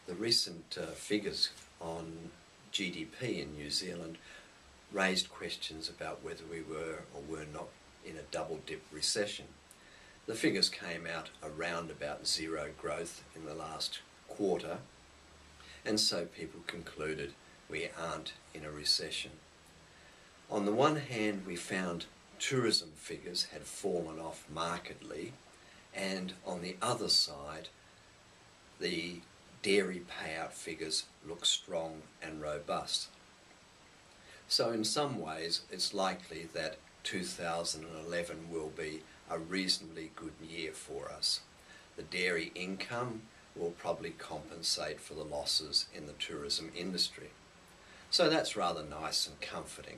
The recent figures on GDP in New Zealand raised questions about whether we were or were not in a double-dip recession. The figures came out around about zero growth in the last quarter, and so people concluded we aren't in a recession. On the one hand, we found tourism figures had fallen off markedly, and on the other side, the dairy payout figures look strong and robust. So in some ways, it's likely that 2011 will be a reasonably good year for us. The dairy income will probably compensate for the losses in the tourism industry. So that's rather nice and comforting.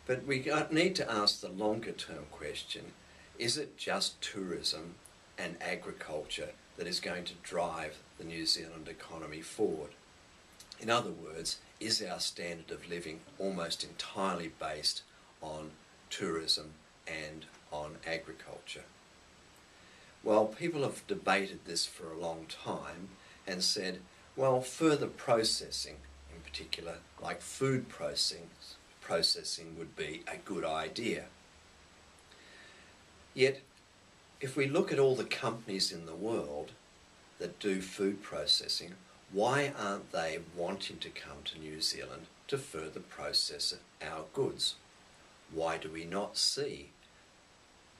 But we need to ask the longer term question, is it just tourism and agriculture that is going to drive the New Zealand economy forward? In other words, is our standard of living almost entirely based on tourism and on agriculture? Well, people have debated this for a long time and said, well, further processing, in particular, like food processing would be a good idea. Yet, if we look at all the companies in the world that do food processing, why aren't they wanting to come to New Zealand to further process our goods? Why do we not see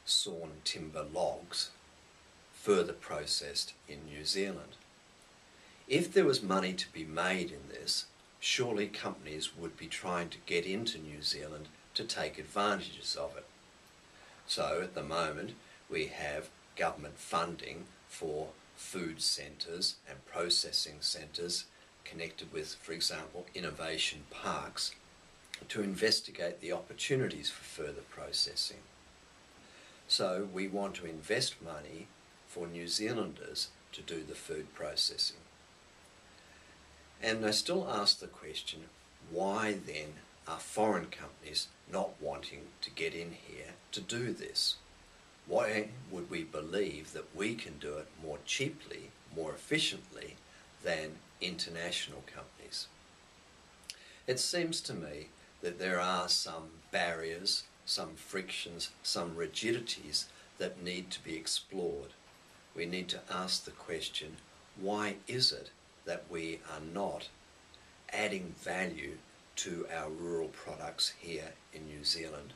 sawn timber logs further processed in New Zealand? If there was money to be made in this, surely companies would be trying to get into New Zealand to take advantages of it. So at the moment we have government funding for food centres and processing centres connected with, for example, innovation parks to investigate the opportunities for further processing. So we want to invest money for New Zealanders to do the food processing. And I still ask the question, why then are foreign companies not wanting to get in here to do this? Why would we believe that we can do it more cheaply, more efficiently than international companies? It seems to me that there are some barriers, some frictions, some rigidities that need to be explored. We need to ask the question, why is it that we are not adding value to our rural products here in New Zealand?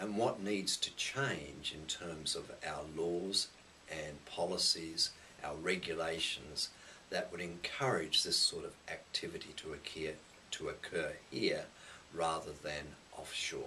And what needs to change in terms of our laws and policies, our regulations, that would encourage this sort of activity to occur here rather than offshore?